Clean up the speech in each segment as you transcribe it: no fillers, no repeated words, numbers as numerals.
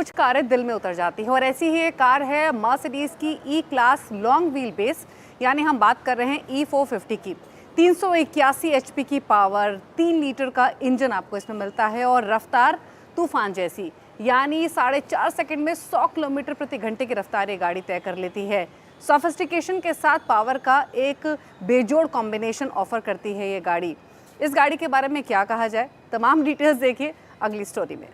कुछ कारें दिल में उतर जाती है और ऐसी ही एक कार है मर्सिडीज की ई क्लास लॉन्ग व्हील बेस, यानी हम बात कर रहे हैं E450 की। 381 HP की पावर, 3 लीटर का इंजन आपको इसमें मिलता है और रफ्तार तूफान जैसी, यानी 4.5 सेकंड में 100 किलोमीटर प्रति घंटे की रफ्तार ये गाड़ी तय कर लेती है। सोफिस्टिकेशन के साथ पावर का एक बेजोड़ कॉम्बिनेशन ऑफर करती है ये गाड़ी। इस गाड़ी के बारे में क्या कहा जाए, तमाम डिटेल्स देखिए अगली स्टोरी में।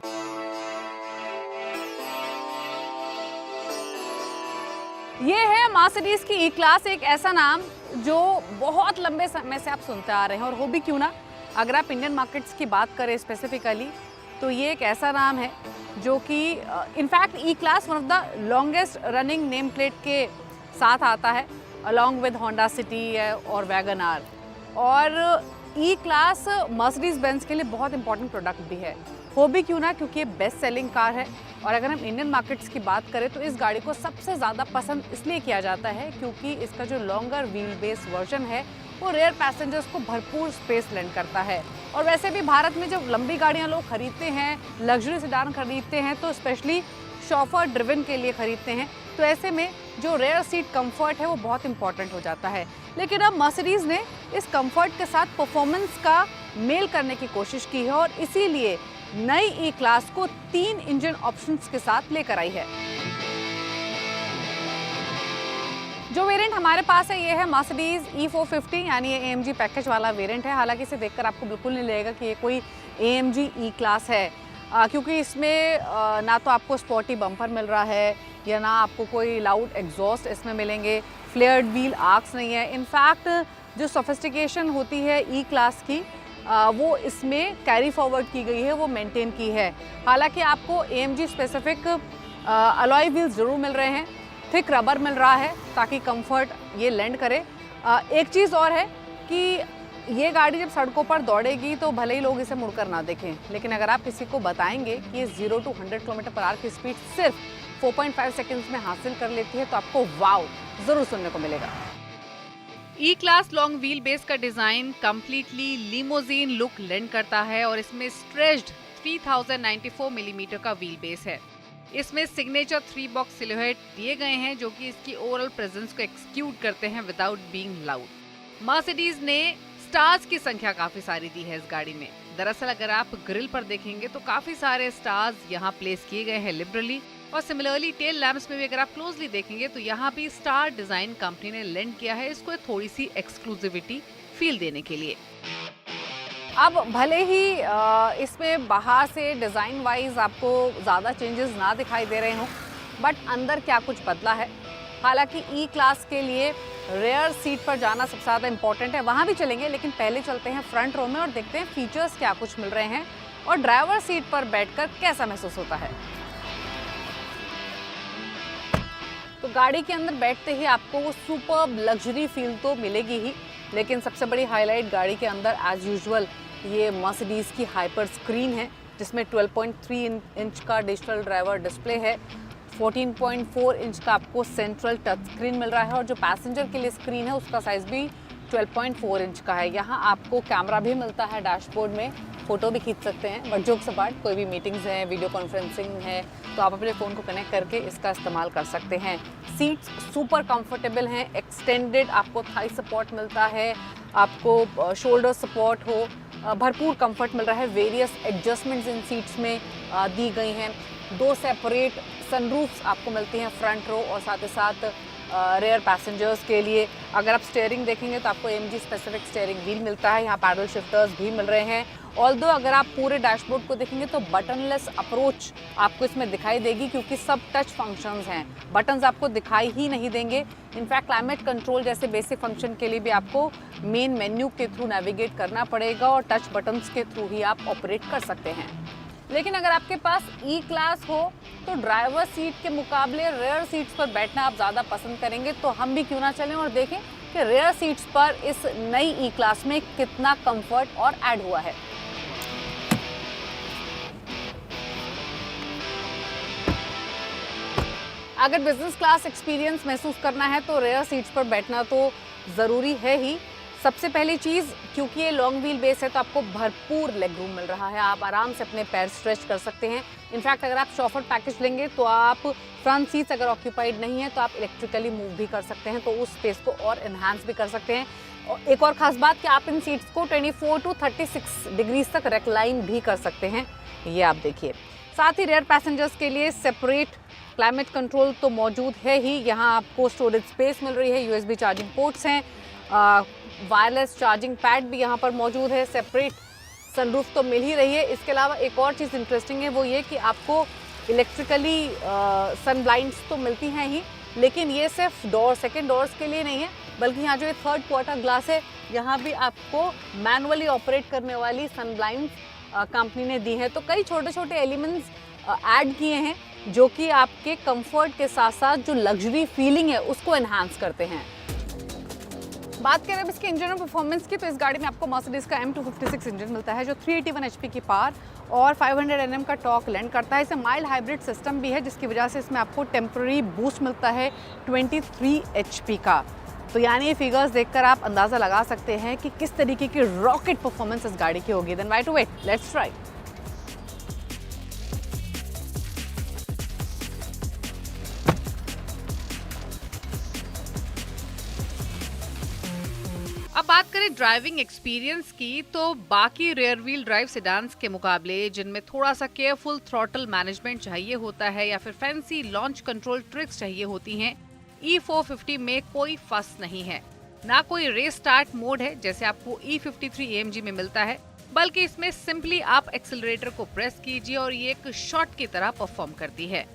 ये है मर्सिडीज की ई क्लास, एक ऐसा नाम जो बहुत लंबे समय से आप सुनते आ रहे हैं, और हो भी क्यों ना। अगर आप इंडियन मार्केट्स की बात करें स्पेसिफिकली, तो ये एक ऐसा नाम है जो कि in fact E class one of the longest running name plate के साथ आता है, अलॉन्ग विद होंडा सिटी और वैगन आर। और ई क्लास मर्सिडीज बेंज के लिए बहुत इंपॉर्टेंट प्रोडक्ट भी है, हो भी क्यों ना क्योंकि ये बेस्ट सेलिंग कार है। और अगर हम इंडियन मार्केट्स की बात करें तो इस गाड़ी को सबसे ज़्यादा पसंद इसलिए किया जाता है क्योंकि इसका जो लॉन्गर व्हील बेस वर्जन है वो रेयर पैसेंजर्स को भरपूर स्पेस लेंड करता है। और वैसे भी भारत में जब लंबी गाड़ियाँ लोग खरीदते हैं, लग्जरी सेडान खरीदते हैं, तो स्पेशली शॉफर ड्रिवन के लिए खरीदते हैं, तो ऐसे में जो रेयर सीट कंफर्ट है वो बहुत इंपॉर्टेंट हो जाता है। लेकिन अब मर्सिडीज ने इस कंफर्ट के साथ परफॉर्मेंस का मेल करने की कोशिश की है और इसीलिए नई ई क्लास को 3 इंजन ऑप्शंस के साथ लेकर आई है। जो वेरिएंट हमारे पास है ये है मर्सिडीज E450, यानी ये AMG पैकेज वाला वेरिएंट है। हालांकि इसे देखकर आपको बिल्कुल नहीं लगेगा कि ये कोई AMG ई क्लास है, क्योंकि इसमें ना तो आपको स्पोर्टी बम्पर मिल रहा है या ना आपको कोई लाउड एग्जॉस्ट इसमें मिलेंगे, फ्लेयर्ड व्हील आर्क्स नहीं है। इनफैक्ट जो सोफिस्टिकेशन होती है ई क्लास की वो इसमें कैरी फॉरवर्ड की गई है, वो मेंटेन की है। हालांकि आपको AMG स्पेसिफिक अलॉय व्हील्स ज़रूर मिल रहे हैं, थिक रबर मिल रहा है ताकि कंफर्ट ये लैंड करे। एक चीज़ और है कि ये गाड़ी जब सड़कों पर दौड़ेगी तो भले ही लोग इसे मुड़कर ना देखें, लेकिन अगर आप किसी को बताएंगे कि ये 0 to 100 km/h की स्पीड सिर्फ 4.5 सेकेंड्स में हासिल कर लेती है, तो आपको वाव ज़रूर सुनने को मिलेगा। E class long wheel base का design completely limousine look lend करता है और इसमें स्ट्रेच्ड 3094 मिलीमीटर का व्हील बेस है। इसमें सिग्नेचर 3 बॉक्स सिलुएट दिए गए हैं जो कि इसकी ओवरऑल प्रेजेंस को एक्सक्यूट करते हैं विदाउट बीइंग लाउड। मर्सिडीज ने स्टार्स की संख्या काफी सारी दी है इस गाड़ी में। दरअसल अगर आप ग्रिल पर देखेंगे तो काफी सारे स्टार्स यहाँ प्लेस किए गए हैं लिबरली, और सिमिलरली टेल लैम्प्स में भी अगर आप क्लोजली देखेंगे तो यहाँ भी स्टार डिजाइन कंपनी ने लेंड किया है इसको थोड़ी सी एक्सक्लूसिविटी फील देने के लिए। अब भले ही इसमें बाहर से डिज़ाइन वाइज आपको ज़्यादा चेंजेस ना दिखाई दे रहे हों, बट अंदर क्या कुछ बदला है। हालांकि ई क्लास के लिए रेयर सीट पर जाना सबसे ज़्यादा इंपॉर्टेंट है, वहाँ भी चलेंगे, लेकिन पहले चलते हैं फ्रंट रो में और देखते हैं फीचर्स क्या कुछ मिल रहे हैं और ड्राइवर सीट पर बैठकर कैसा महसूस होता है। तो गाड़ी के अंदर बैठते ही आपको वो सुपर्ब लग्जरी फील तो मिलेगी ही, लेकिन सबसे बड़ी हाईलाइट गाड़ी के अंदर एज यूजुअल ये मर्सिडीज की हाइपर स्क्रीन है, जिसमें 12.3 इंच का डिजिटल ड्राइवर डिस्प्ले है, 14.4 इंच का आपको सेंट्रल टच स्क्रीन मिल रहा है, और जो पैसेंजर के लिए स्क्रीन है उसका साइज भी 12.4 इंच का है। यहाँ आपको कैमरा भी मिलता है डैशबोर्ड में, फ़ोटो भी खींच सकते हैं, बट जोक्स अपार्ट, कोई भी मीटिंग्स हैं, वीडियो कॉन्फ्रेंसिंग है, तो आप अपने फ़ोन को कनेक्ट करके इसका इस्तेमाल कर सकते हैं। सीट्स सुपर कंफर्टेबल हैं, एक्सटेंडेड आपको थाई सपोर्ट मिलता है, आपको शोल्डर सपोर्ट हो, भरपूर कंफर्ट मिल रहा है। वेरियस एडजस्टमेंट्स इन सीट्स में दी गई हैं। 2 सेपरेट सनरूफ्स आपको मिलती हैं फ्रंट रो और साथ ही साथ रेयर पैसेंजर्स के लिए। अगर आप स्टीयरिंग देखेंगे तो आपको AMG स्पेसिफिक स्टीयरिंग व्हील मिलता है, यहाँ पैडल शिफ्टर्स भी मिल रहे हैं। ऑल्दो अगर आप पूरे डैशबोर्ड को देखेंगे तो बटनलेस अप्रोच आपको इसमें दिखाई देगी, क्योंकि सब टच फंक्शंस हैं, बटन्स आपको दिखाई ही नहीं देंगे। इनफैक्ट क्लाइमेट कंट्रोल जैसे बेसिक फंक्शन के लिए भी आपको मेन मेन्यू के थ्रू नेविगेट करना पड़ेगा और टच बटन्स के थ्रू ही आप ऑपरेट कर सकते हैं। लेकिन अगर आपके पास ई क्लास हो तो ड्राइवर सीट के मुकाबले रेयर सीट्स पर बैठना आप ज़्यादा पसंद करेंगे, तो हम भी क्यों ना चलें और देखें कि रेयर सीट्स पर इस नई ई क्लास में कितना कंफर्ट और ऐड हुआ है। अगर बिजनेस क्लास एक्सपीरियंस महसूस करना है तो रेयर सीट्स पर बैठना तो ज़रूरी है ही, सबसे पहली चीज़, क्योंकि ये लॉन्ग व्हील बेस है तो आपको भरपूर लेग रूम मिल रहा है, आप आराम से अपने पैर स्ट्रेच कर सकते हैं। इनफैक्ट अगर आप शॉफर पैकेज लेंगे तो आप फ्रंट सीट्स अगर ऑक्यूपाइड नहीं है तो आप इलेक्ट्रिकली मूव भी कर सकते हैं, तो उस स्पेस को और इन्हांस भी कर सकते हैं। और एक और ख़ास बात कि आप इन सीट्स को 24 टू 36 डिग्रीज तक रेक्लाइन भी कर सकते हैं, ये आप देखिए। साथ ही रेयर पैसेंजर्स के लिए सेपरेट क्लाइमेट कंट्रोल तो मौजूद है ही, यहाँ आपको स्टोरेज स्पेस मिल रही है, USB चार्जिंग पोर्ट्स हैं, वायरलेस चार्जिंग पैड भी यहाँ पर मौजूद है, सेपरेट सनरूफ तो मिल ही रही है। इसके अलावा एक और चीज़ इंटरेस्टिंग है वो ये कि आपको इलेक्ट्रिकली सन ब्लाइंड्स तो मिलती हैं ही, लेकिन ये सिर्फ सेकेंड डोर्स के लिए नहीं है, बल्कि यहाँ जो ये थर्ड क्वार्टर ग्लास है यहाँ भी आपको मैनुअली ऑपरेट करने वाली सन ब्लाइंड्स कंपनी ने दी है। तो कई छोटे छोटे एलिमेंट्स ऐड किए हैं जो कि आपके कंफर्ट के साथ साथ जो लग्जरी फीलिंग है उसको एनहांस करते हैं। बात करें अब इसके इंजन और परफॉर्मेंस की, तो इस गाड़ी में आपको मर्सिडीज का M256 इंजन मिलता है जो 381 HP की पावर और 500 Nm का टॉर्क लैंड करता है। इसे माइल्ड हाइब्रिड सिस्टम भी है जिसकी वजह से इसमें आपको टेम्पररी बूस्ट मिलता है 23 HP का। तो यानी ये फिगर्स देखकर आप अंदाज़ा लगा सकते हैं कि किस तरीके की रॉकेट परफॉर्मेंस इस गाड़ी की होगी। Then why to wait, let's try. अब बात करें ड्राइविंग एक्सपीरियंस की, तो बाकी रेयर व्हील ड्राइव सेडान्स के मुकाबले जिनमें थोड़ा सा केयरफुल थ्रॉटल मैनेजमेंट चाहिए होता है या फिर फैंसी लॉन्च कंट्रोल ट्रिक्स चाहिए होती हैं, E450 में कोई फस नहीं है। ना कोई रेस स्टार्ट मोड है जैसे आपको E53 AMG में मिलता है, बल्कि इसमें सिंपली आप एक्सेलरेटर को प्रेस कीजिए और ये एक शॉट की तरह परफॉर्म करती है।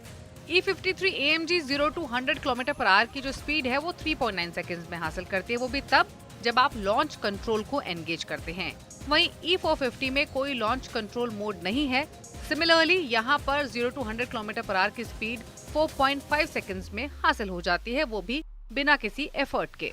E53 AMG 0 to 100 km/h की जो स्पीड है वो 3.9 सेकंड्स में हासिल करती है, वो भी तब जब आप लॉन्च कंट्रोल को एंगेज करते हैं। वहीं E450 में कोई लॉन्च कंट्रोल मोड नहीं है। सिमिलरली यहाँ पर 0 to 100 km/h की स्पीड 4.5 सेकंड्स में हासिल हो जाती है, वो भी बिना किसी एफर्ट के।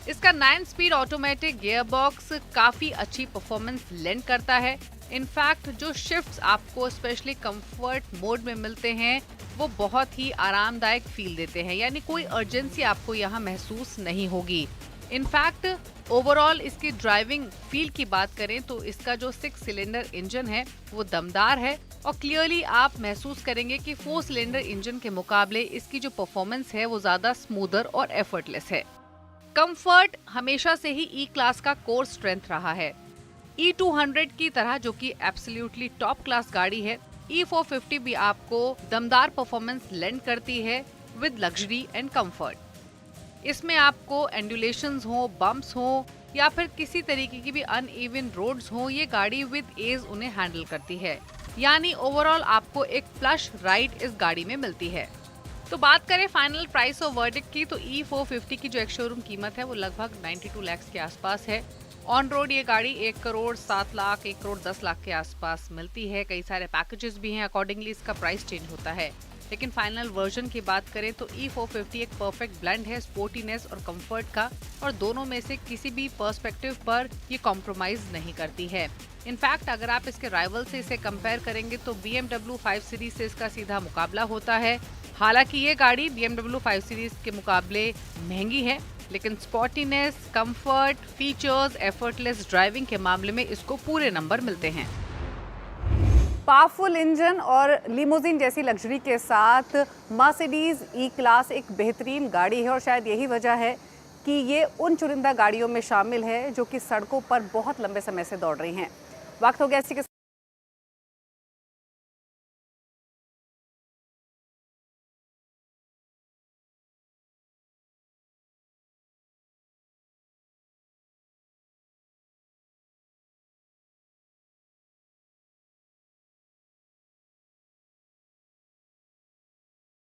इसका 9 स्पीड ऑटोमेटिक गियर बॉक्स काफी अच्छी परफॉर्मेंस लेंड करता है। इनफैक्ट जो शिफ्ट्स आपको स्पेशली कंफर्ट मोड में मिलते हैं वो बहुत ही आरामदायक फील देते हैं, यानी कोई अर्जेंसी आपको यहाँ महसूस नहीं होगी। इनफैक्ट ओवरऑल इसकी ड्राइविंग फील की बात करें तो इसका जो 6 सिलेंडर इंजन है वो दमदार है और क्लियरली आप महसूस करेंगे कि 4 सिलेंडर इंजन के मुकाबले इसकी जो परफॉर्मेंस है वो ज्यादा स्मूदर और एफर्टलेस है। कंफर्ट हमेशा से ही ई क्लास का कोर स्ट्रेंथ रहा है। E200 की तरह जो कि एब्सोल्युटली टॉप क्लास गाड़ी है, E450 भी आपको दमदार परफॉर्मेंस लेंड करती है विद लग्जरी एंड कंफर्ट। इसमें आपको एंडुलेशंस हो, बम्प्स हो या फिर किसी तरीके की भी अनइवन रोड्स हो, ये गाड़ी विद एज उन्हें हैंडल करती है। यानी ओवरऑल आपको एक प्लश राइड इस गाड़ी में मिलती है। तो बात करें फाइनल प्राइस और वर्डिक्ट की, तो E450 की जो एक शोरूम कीमत है वो लगभग 92 लाख के आसपास है। ऑन रोड ये गाड़ी 1 करोड़ 7 लाख 1 करोड़ 10 लाख के आसपास मिलती है। कई सारे पैकेजेस भी हैं, अकॉर्डिंगली इसका प्राइस चेंज होता है। लेकिन फाइनल वर्जन की बात करें तो E450 एक परफेक्ट ब्लेंड है स्पोर्टीनेस और कंफर्ट का, और दोनों में से किसी भी पर्सपेक्टिव पर ये कॉम्प्रोमाइज नहीं करती है। इनफैक्ट अगर आप इसके राइवल से इसे कंपेयर करेंगे तो BMW 5 सीरीज से इसका सीधा मुकाबला होता है। हालांकि ये गाड़ी BMW 5 सीरीज के मुकाबले महंगी है, लेकिन sportiness, comfort, features, effortless driving के मामले में इसको पूरे नंबर मिलते हैं। पावरफुल इंजन और लिमोजिन जैसी लग्जरी के साथ मर्सिडीज ई क्लास एक बेहतरीन गाड़ी है और शायद यही वजह है कि ये उन चुनिंदा गाड़ियों में शामिल है जो कि सड़कों पर बहुत लंबे समय से दौड़ रही हैं। वक्त हो गया इसी के